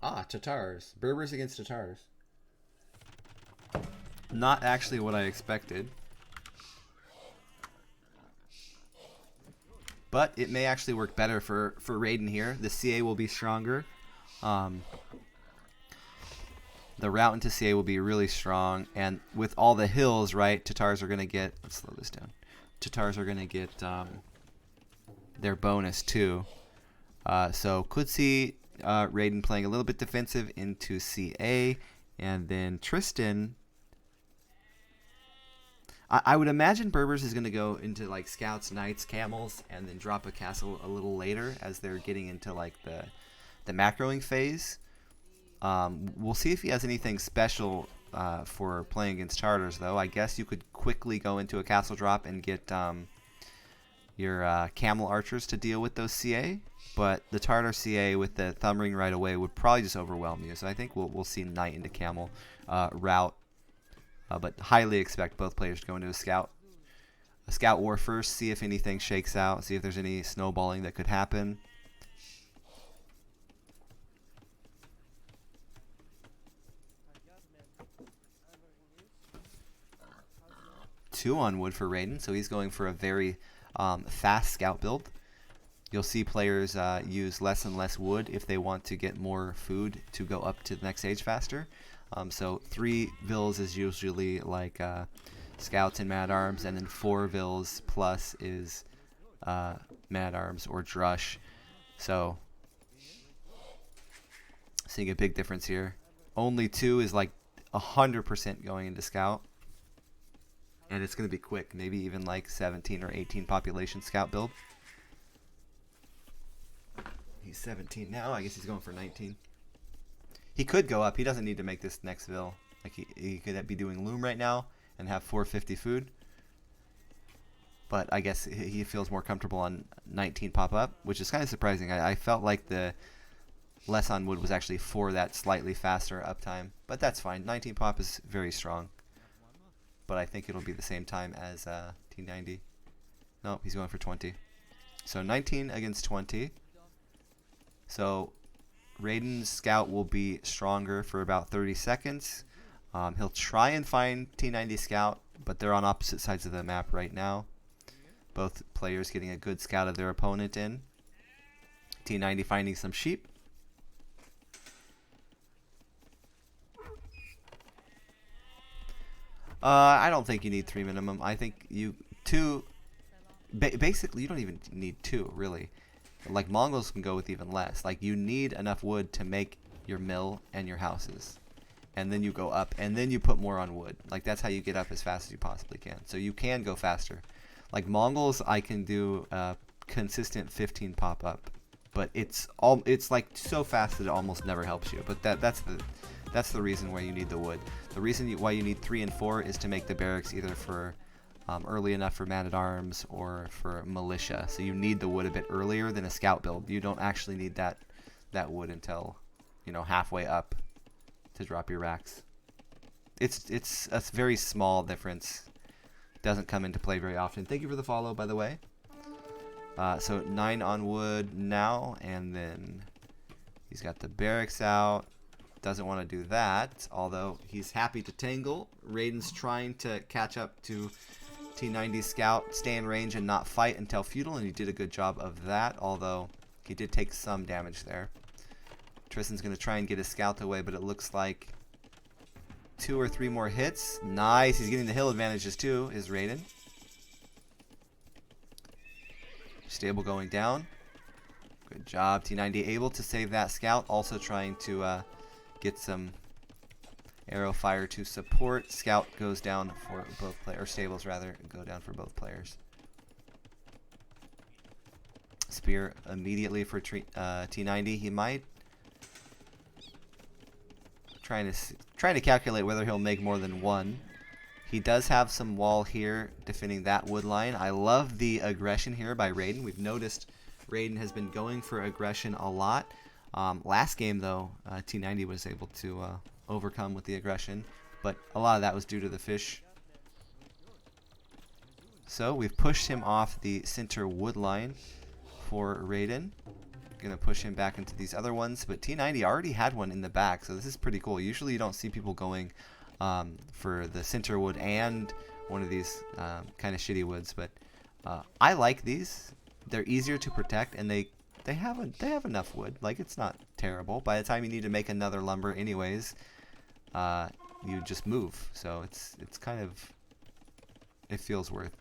Ah, Tartars. Berbers against Tartars. Not actually what I expected. But it may actually work better for Raiden here. The CA will be stronger. The route into CA will be really strong. And with all the hills, right, Tartars are going to get... Let's slow this down. Tartars are going to get their bonus too. So could see Raiden playing a little bit defensive into CA. And then Tristan... I would imagine Berbers is going to go into like scouts, knights, camels, and then drop a castle a little later as they're getting into like the macroing phase. We'll see if he has anything special for playing against Tartars, though. I guess you could quickly go into a castle drop and get your camel archers to deal with those CA. But the Tartar CA with the thumb ring right away would probably just overwhelm you. So I think we'll see knight into camel route. But highly expect both players to go into a scout war first, see if anything shakes out, see if there's any snowballing that could happen. Two on wood for Raiden, so he's going for a very fast scout build. You'll see players use less and less wood if they want to get more food to go up to the next stage faster. So 3 vills is usually like scouts and mad-arms, and then 4 vills plus is mad-arms or drush. So seeing a big difference here. Only 2 is like 100% going into scout. And it's going to be quick, maybe even like 17 or 18 population scout build. He's 17 now, I guess he's going for 19. He could go up. He doesn't need to make this next vill. Like he could be doing loom right now and have 450 food. But I guess he feels more comfortable on 19 pop up, which is kind of surprising. I felt like the less on wood was actually for that slightly faster uptime. But that's fine. 19 pop is very strong. But I think it'll be the same time as T-90. No, he's going for 20. So 19 against 20. So Raiden's scout will be stronger for about 30 seconds. He'll try and find T-90 scout, but they're on opposite sides of the map right now. Both players getting a good scout of their opponent in. T-90 finding some sheep. I don't think you need 3 minimum. I think you 2. Basically, you don't even need 2 really. Like Mongols can go with even less. Like you need enough wood to make your mill and your houses, and then you go up, and then you put more on wood. Like that's how you get up as fast as you possibly can. So you can go faster. Like Mongols, I can do consistent 15 pop up, but it's like so fast that it almost never helps you. But that's the reason why you need the wood. The reason why you need 3 and 4 is to make the barracks either for early enough for man-at-arms or for militia. So you need the wood a bit earlier than a scout build. You don't actually need that wood until, you know, halfway up to drop your racks. It's a very small difference. Doesn't come into play very often. Thank you for the follow, by the way. So 9 on wood now, and then he's got the barracks out. Doesn't want to do that, although he's happy to tangle. Raiden's trying to catch up to T-90 scout, stay in range and not fight until feudal, and he did a good job of that, although he did take some damage there. Tristan's going to try and get his scout away, but it looks like 2 or 3 more hits. Nice, he's getting the hill advantages too, is Raiden. Stable going down. Good job, T-90 able to save that scout, also trying to get some arrow fire to support. Scout goes down for both players, or stables rather, go down for both players. Spear immediately for T-90. He might trying to calculate whether he'll make more than 1. He does have some wall here defending that wood line. I love the aggression here by Raiden. We've noticed Raiden has been going for aggression a lot. Last game though, T-90 was able to overcome with the aggression, but a lot of that was due to the fish. So we've pushed him off the center wood line for Raiden. Gonna push him back into these other ones, but T-90 already had one in the back, so this is pretty cool. Usually you don't see people going for the center wood and one of these kind of shitty woods, but I like these. They're easier to protect, and they have enough wood. Like, it's not terrible. By the time you need to make another lumber anyways, you just move. So it's kind of, it feels worth.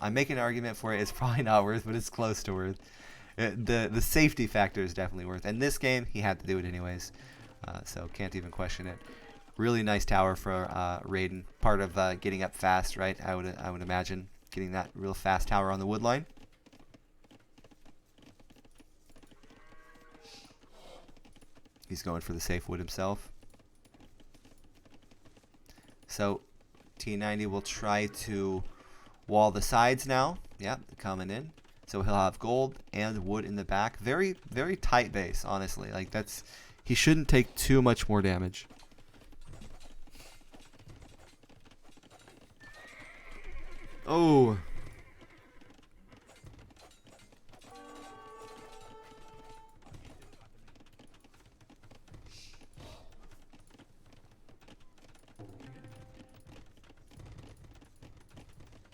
I'm making an argument for it. It's probably not worth, but it's close to worth. The safety factor is definitely worth. In this game, he had to do it anyways, so can't even question it. Really nice tower for Raiden. Part of getting up fast, right? I would imagine getting that real fast tower on the wood line. He's going for the safe wood himself. So T-90 will try to wall the sides now. Yep, coming in. So he'll have gold and wood in the back. Very, very tight base, honestly. Like, that's, he shouldn't take too much more damage. Oh.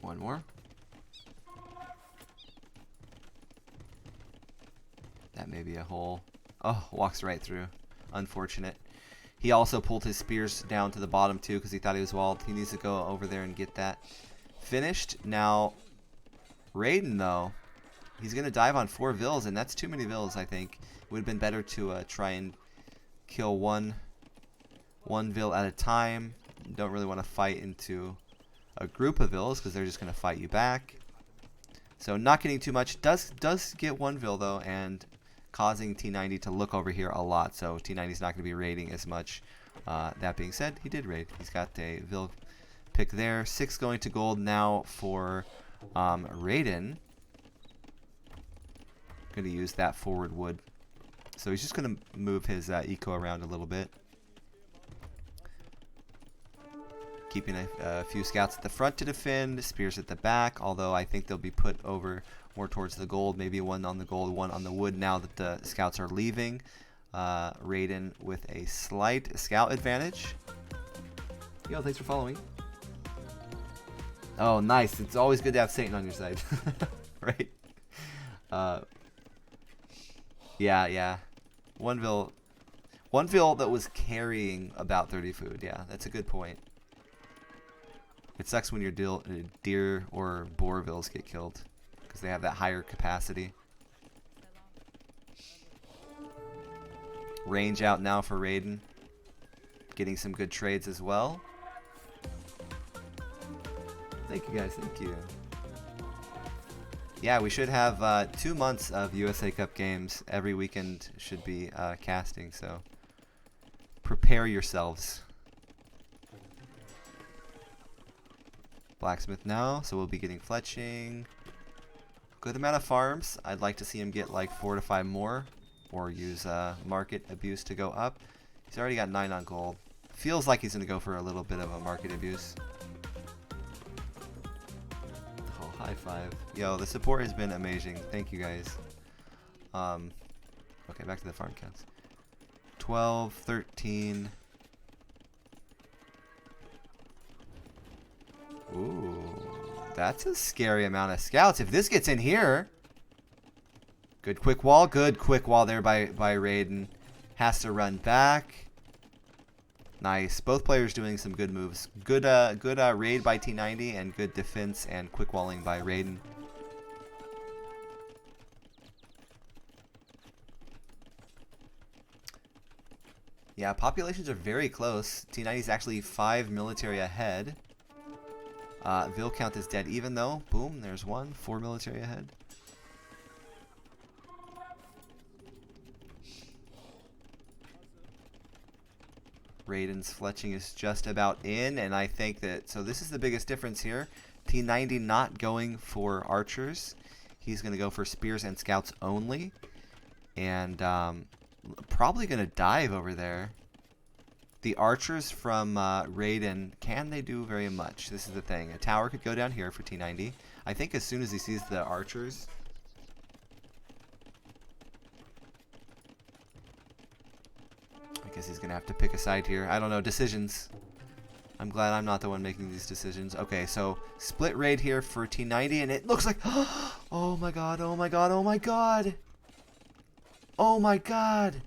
One more. That may be a hole. Oh, walks right through. Unfortunate. He also pulled his spears down to the bottom too because he thought he was walled. He needs to go over there and get that finished. Now, Raiden though, he's going to dive on 4 vills, and that's too many vills, I think. It would have been better to try and kill one vill at a time. You don't really want to fight into a group of vills because they're just going to fight you back. So not getting too much. Does get 1 vill though, and causing T-90 to look over here a lot. So T-90 is not going to be raiding as much. That being said, he did raid. He's got a vill pick there. 6 going to gold now for Raiden. Going to use that forward wood. So he's just going to move his eco around a little bit. Keeping a few scouts at the front to defend, spears at the back, although I think they'll be put over more towards the gold, maybe 1 on the gold, 1 on the wood now that the scouts are leaving. Raiden with a slight scout advantage. Yo, thanks for following. Oh, nice. It's always good to have Satan on your side. Right? Yeah. One vill that was carrying about 30 food. Yeah, that's a good point. It sucks when your deer or boar vills get killed because they have that higher capacity. Range out now for Raiden. Getting some good trades as well. Thank you guys, thank you. Yeah, we should have 2 months of USA Cup games. Every weekend should be casting, so prepare yourselves. Blacksmith now, so we'll be getting fletching. Good amount of farms. I'd like to see him get like 4 to 5 more, or use market abuse to go up. He's already got 9 on gold. Feels like he's gonna go for a little bit of a market abuse. Oh, high five. Yo, the support has been amazing. Thank you guys. Okay, back to the farm counts. 12, 13. Ooh, that's a scary amount of scouts. If this gets in here, good quick wall there by Raiden. Has to run back. Nice. Both players doing some good moves. Good raid by T-90 and good defense and quick walling by Raiden. Yeah, populations are very close. T-90 is actually 5 military ahead. Vil count is dead even though. Boom, there's 1. 4 military ahead. Raiden's fletching is just about in, and I think that, so this is the biggest difference here. T-90 not going for archers. He's going to go for spears and scouts only. And probably going to dive over there. The archers from Raiden, can they do very much? This is the thing. A tower could go down here for T-90. I think as soon as he sees the archers, I guess he's going to have to pick a side here. I don't know. Decisions. I'm glad I'm not the one making these decisions. Okay, so split raid here for T-90, and it looks like... Oh my god, oh my god, oh my god! Oh my god!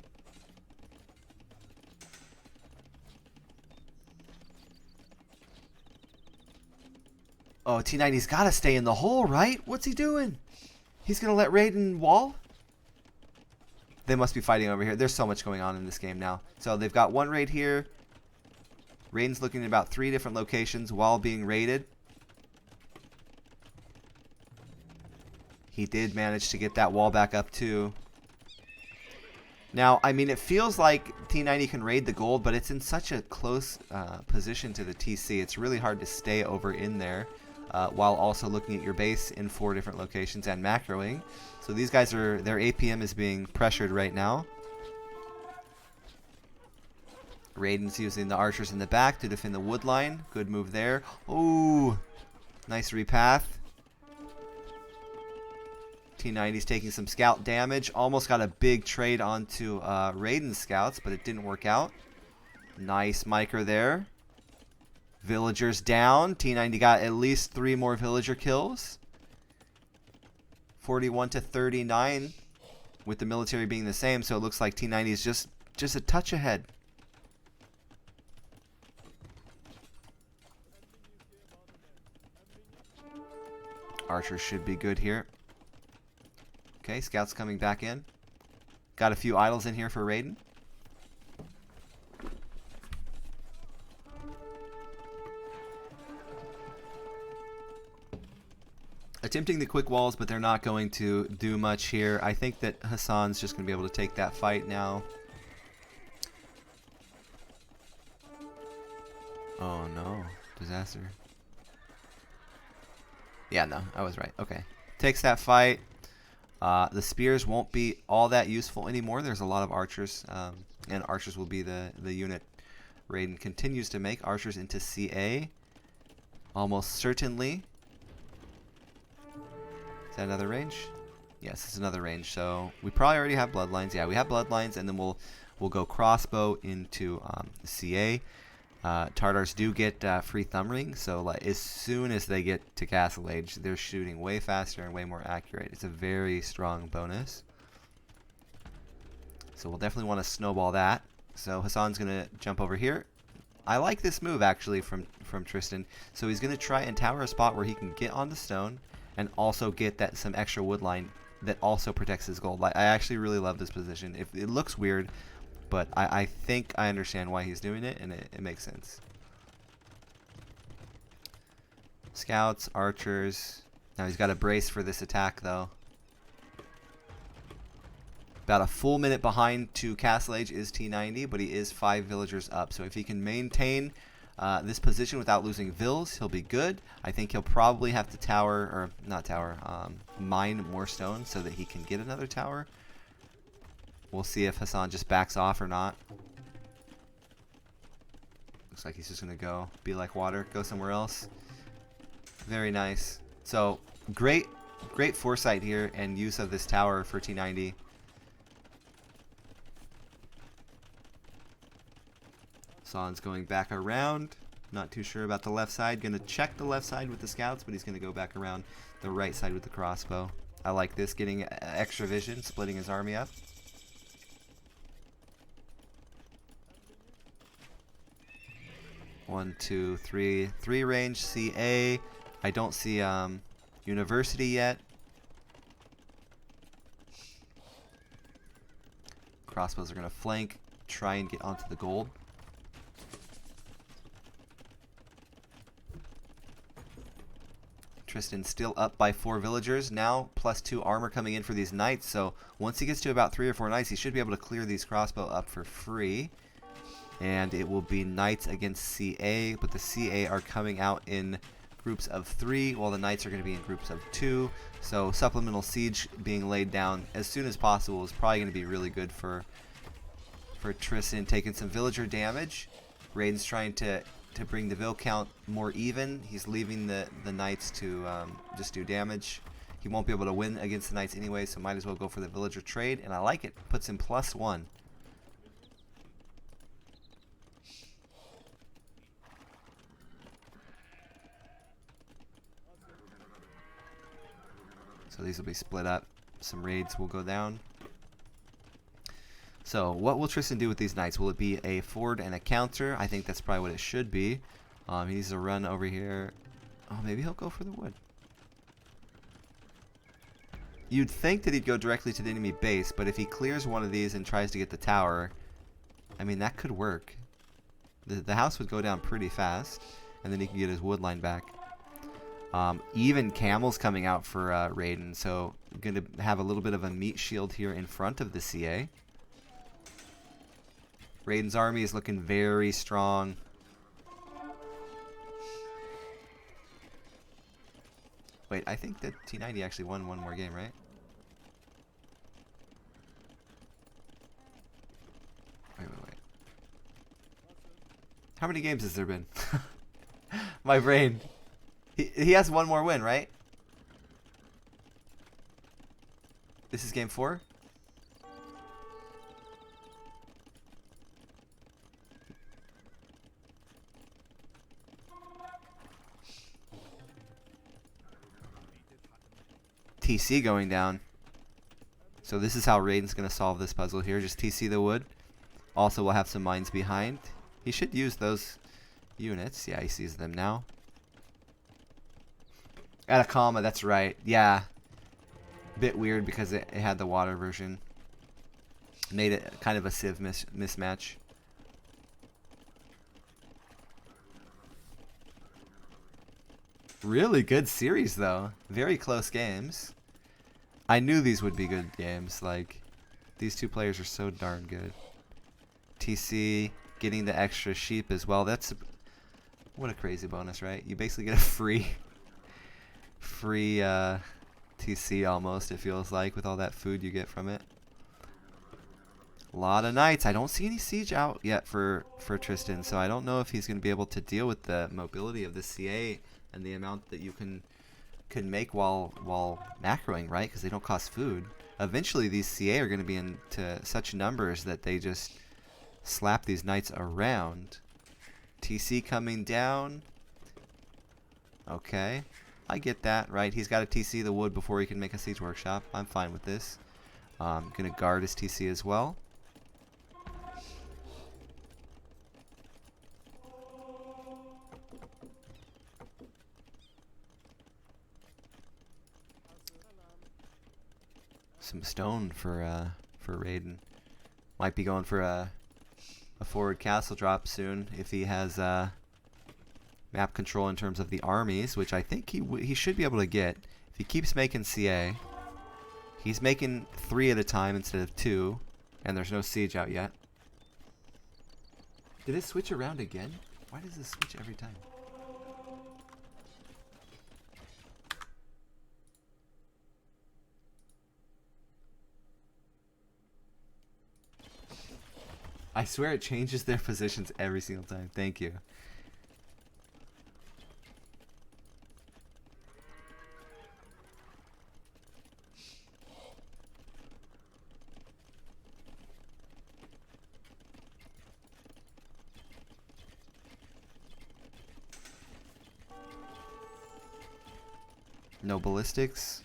Oh, T-90's got to stay in the hole, right? What's he doing? He's going to let Raiden wall? They must be fighting over here. There's so much going on in this game now. So they've got one raid here. Raiden's looking at about 3 different locations while being raided. He did manage to get that wall back up too. Now, I mean, it feels like T-90 can raid the gold, but it's in such a close position to the TC. It's really hard to stay over in there while also looking at your base in 4 different locations and macroing. So these guys are, their APM is being pressured right now. Raiden's using the archers in the back to defend the wood line. Good move there. Ooh, nice repath. T-90's taking some scout damage. Almost got a big trade onto Raiden's scouts, but it didn't work out. Nice micro there. Villagers down. T-90 got at least 3 more villager kills. 41 to 39 with the military being the same, so it looks like T-90 is just a touch ahead. Archers should be good here. Okay, scouts coming back in. Got a few idols in here for Raiden. Attempting the quick walls, but they're not going to do much here. I think that Hassan's just going to be able to take that fight now. Oh no, disaster. Yeah, no, I was right. Okay. Takes that fight. The spears won't be all that useful anymore. There's a lot of archers, and archers will be the unit Raiden continues to make. Archers into CA. Almost certainly. Is that another range? Yes, it's another range. So we probably already have bloodlines. Yeah, we have bloodlines, and then we'll go crossbow into CA. Tartars do get free thumb ring, so like, as soon as they get to Castle Age, they're shooting way faster and way more accurate. It's a very strong bonus. So we'll definitely want to snowball that. So Hassan's going to jump over here. I like this move actually from Tristan. So he's going to try and tower a spot where he can get on the stone and also get that some extra wood line that also protects his gold. I actually really love this position. It looks weird, but I think I understand why he's doing it, and it makes sense. Scouts, archers. Now he's got a brace for this attack, though. About a full minute behind to Castle Age is T-90, but he is 5 villagers up. So if he can maintain this position without losing vills, he'll be good. I think he'll probably have to tower, or not tower, mine more stone so that he can get another tower. We'll see if Hassan just backs off or not. Looks like he's just going to go be like water, go somewhere else. Very nice. So great foresight here and use of this tower for T-90. Hassan's going back around. Not too sure about the left side. Going to check the left side with the scouts, but he's going to go back around the right side with the crossbow. I like this, getting extra vision, splitting his army up. One, two, three range, CA. I don't see University yet. Crossbows are going to flank, try and get onto the gold. Tristan still up by 4 villagers. Now +2 armor coming in for these knights. So once he gets to about 3 or 4 knights, he should be able to clear these crossbow up for free. And it will be knights against CA, but the CA are coming out in groups of 3, while the knights are going to be in groups of 2. So supplemental siege being laid down as soon as possible is probably going to be really good for Tristan, taking some villager damage. Raiden's trying to bring the vill count more even. He's leaving the knights to just do damage. He won't be able to win against the knights anyway, so might as well go for the villager trade, and I like it. Puts him +1. So these will be split up. Some raids will go down. So what will Tristan do with these knights? Will it be a forward and a counter? I think that's probably what it should be. He needs to run over here. Oh, maybe he'll go for the wood. You'd think that he'd go directly to the enemy base, but if he clears one of these and tries to get the tower, I mean, that could work. The house would go down pretty fast, and then he can get his wood line back. Even camels coming out for Raiden, so going to have a little bit of a meat shield here in front of the CA. Raiden's army is looking very strong. Wait, I think that T-90 actually won one more game, right? Wait. How many games has there been? My brain. He has one more win, right? This is game 4? TC going down. So this is how Raiden's going to solve this puzzle here. Just TC the wood. Also, we'll have some mines behind. He should use those units. Yeah, he sees them now. At a comma, that's right. Yeah. Bit weird because it had the water version. Made it kind of a Civ mismatch. Really good series, though. Very close games. I knew these would be good games. Like, these two players are so darn good. TC getting the extra sheep as well. That's what a crazy bonus, right? You basically get a free TC almost, it feels like, with all that food you get from it. A lot of knights. I don't see any siege out yet for Tristan, so I don't know if he's going to be able to deal with the mobility of the CA and the amount that you can make while macroing, right? Because they don't cost food. Eventually, these CA are going to be into such numbers that they just slap these knights around. TC coming down. Okay. I get that, right? He's got to TC the wood before he can make a siege workshop. I'm fine with this. Going to guard his TC as well. Some stone for Raiden. Might be going for a forward castle drop soon if he has map control in terms of the armies, which I think he should be able to get if he keeps making CA. He's making 3 at a time instead of 2, and there's no siege out yet. Did it switch around again? Why does it switch every time? I swear it changes their positions every single time. Thank you. No ballistics.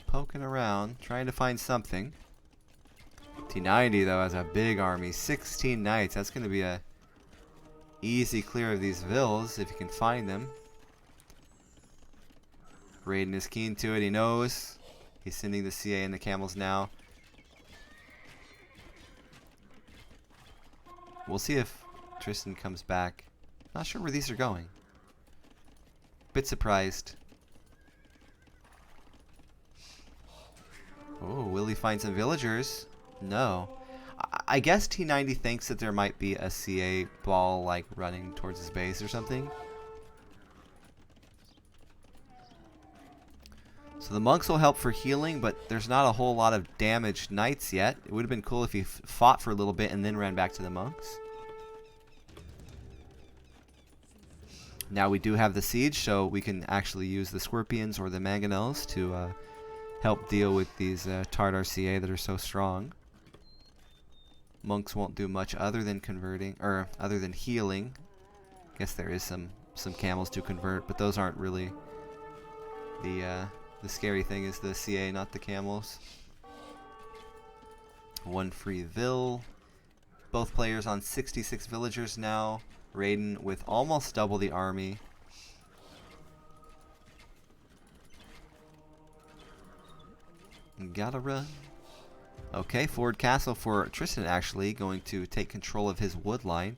Poking around, trying to find something. T-90 though has a big army, 16 knights. That's going to be a easy clear of these villas if you can find them. Raiden is keen to it. He knows. He's sending the CA and the camels now. We'll see if Tristan comes back. Not sure where these are going. Bit surprised. Oh, will he find some villagers? No. I guess T-90 thinks that there might be a CA ball like running towards his base or something. So the monks will help for healing, but there's not a whole lot of damaged knights yet. It would have been cool if he fought for a little bit and then ran back to the monks. Now we do have the siege, so we can actually use the scorpions or the mangonels to help deal with these Tartar CA that are so strong. Monks won't do much other than converting, or other than healing. Guess there is some camels to convert, but those aren't really The scary thing is the CA, not the camels. One free vill. Both players on 66 villagers now. Raiden with almost double the army. Gotta run. Okay, forward castle for Tristan, actually going to take control of his wood line.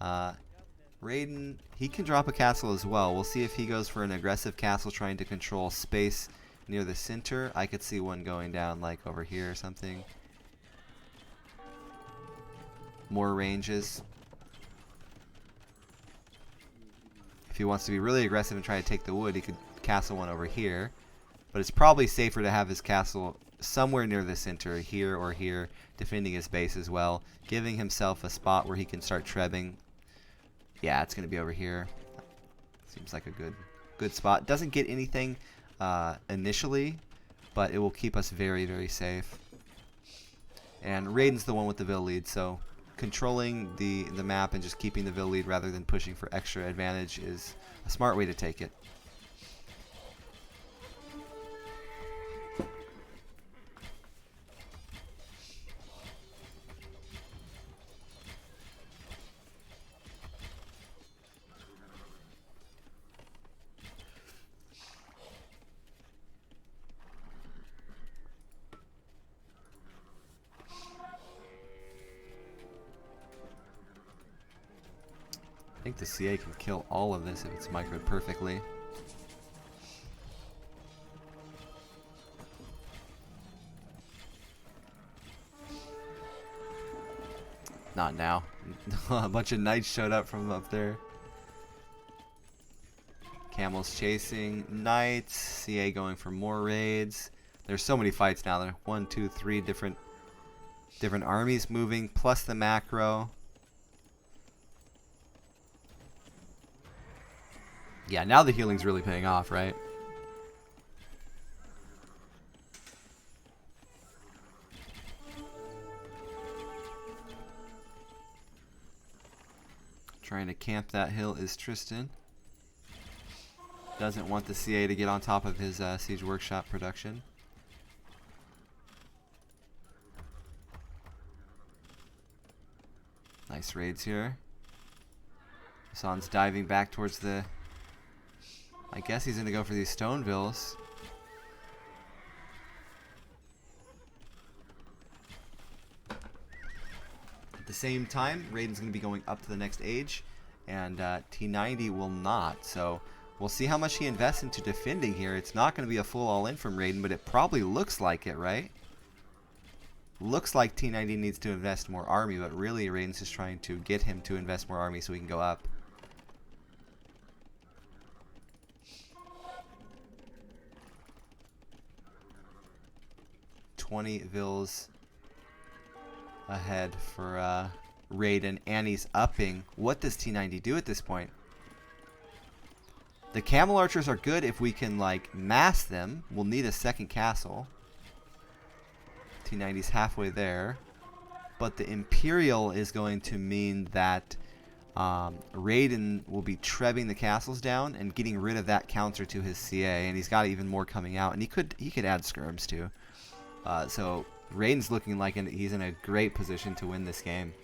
Raiden, he can drop a castle as well. We'll see if he goes for an aggressive castle trying to control space near the center. I could see one going down like over here or something. More ranges. If he wants to be really aggressive and try to take the wood, he could castle one over here. But it's probably safer to have his castle somewhere near the center, here or here, defending his base as well, giving himself a spot where he can start trebbing. Yeah, it's going to be over here. Seems like a good spot. Doesn't get anything initially, but it will keep us very, very safe. And Raiden's the one with the vill lead, so controlling the map and just keeping the vill lead rather than pushing for extra advantage is a smart way to take it. I think the CA can kill all of this if it's microed perfectly. Not now. A bunch of knights showed up from up there. Camels chasing knights. CA going for more raids. There's so many fights now. There are 1, 2, 3 different armies moving, plus the macro. Yeah, now the healing's really paying off, right? Trying to camp that hill is Tristan. Doesn't want the CA to get on top of his Siege Workshop production. Nice raids here. Hassan's diving back towards the... I guess he's going to go for these stone vills. At the same time, Raiden's going to be going up to the next age, and T-90 will not. So we'll see how much he invests into defending here. It's not going to be a full all-in from Raiden, but it probably looks like it, right? Looks like T-90 needs to invest more army, but really Raiden's just trying to get him to invest more army so he can go up. Vills ahead for Raiden, and he's upping. What does T-90 do at this point? The camel archers are good if we can like mass them. We'll need a second castle. T-90's halfway there, but the Imperial is going to mean that Raiden will be trebbing the castles down and getting rid of that counter to his CA, and he's got even more coming out, and he could add skirms too. So Raiden's looking like he's in a great position to win this game.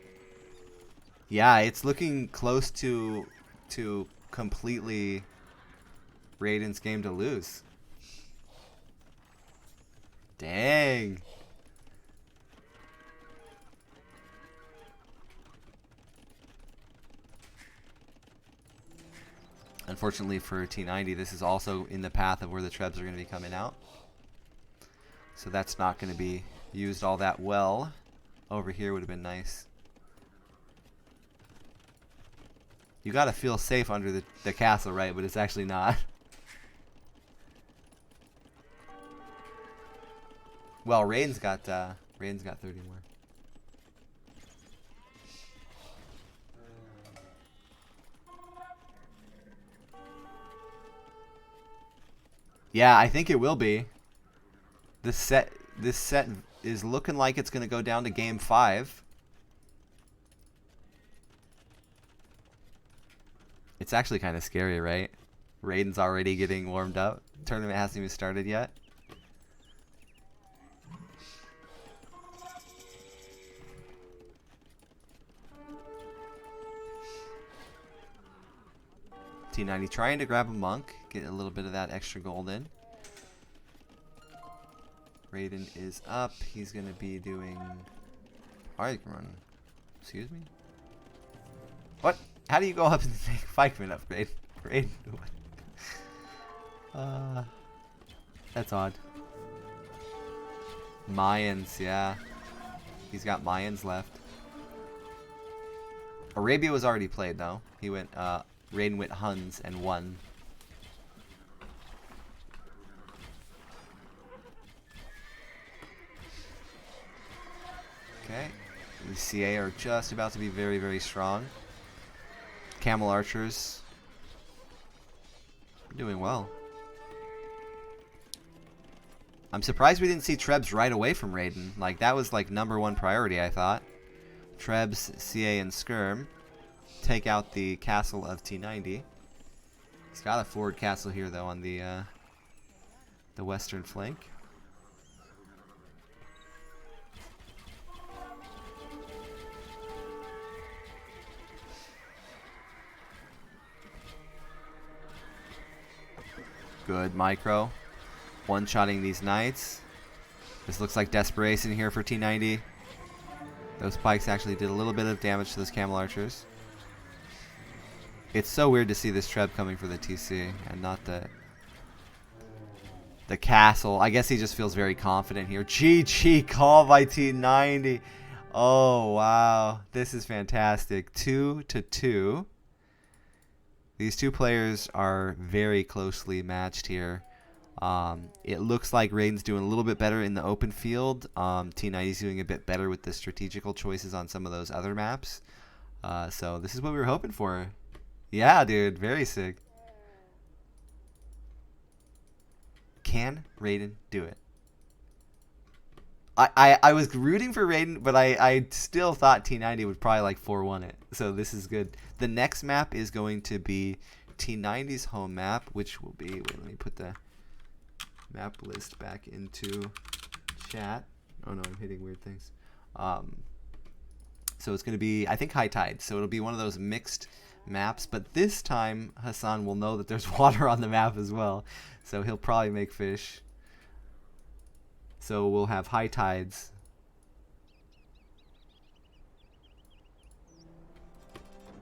Yeah, it's looking close to completely Raiden's game to lose. Dang. Unfortunately for T-90, this is also in the path of where the trebs are going to be coming out. So that's not going to be used all that well. Over here would have been nice. You got to feel safe under the castle, right? But it's actually not. Well, Raiden's got 30 more. Yeah, I think it will be. This set is looking like it's going to go down to game 5. It's actually kind of scary, right? Raiden's already getting warmed up. Tournament hasn't even started yet. T-90 trying to grab a monk, get a little bit of that extra gold in. Raiden is up. He's going to be doing bike run. Excuse me? What? How do you go up and make Fikeman upgrade? Raiden. That's odd. Mayans, yeah. He's got Mayans left. Arabia was already played though. He went, Raiden went Huns and won. Okay. The CA are just about to be very, very strong. Camel archers doing well. I'm surprised we didn't see Trebs right away from Raiden. Like, that was like #1 priority, I thought. Trebs, CA, and Skirm take out the castle of T-90. He's got a forward castle here, though, on the western flank. Good micro. One-shotting these knights. This looks like desperation here for T-90. Those pikes actually did a little bit of damage to those camel archers. It's so weird to see this Treb coming for the TC and not the castle. I guess he just feels very confident here. GG call by T-90. Oh, wow. This is fantastic. 2-2. These two players are very closely matched here. It looks like Raiden's doing a little bit better in the open field. T-90's doing a bit better with the strategical choices on some of those other maps. So this is what we were hoping for. Yeah, dude. Very sick. Can Raiden do it? I was rooting for Raiden, but I still thought T-90 would probably like 4-1 it. So this is good. The next map is going to be T-90's home map, which will be... Wait, let me put the map list back into chat. Oh no, I'm hitting weird things. So it's going to be, I think, high tide. So it'll be one of those mixed maps. But this time, Hassan will know that there's water on the map as well. So he'll probably make fish. So we'll have high tides.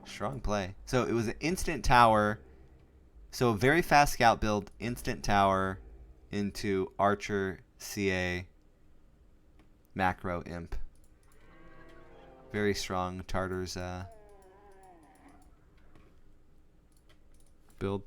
Strong play. So it was an instant tower. So a very fast scout build, instant tower into Archer, CA, Macro, Imp. Very strong Tartars build.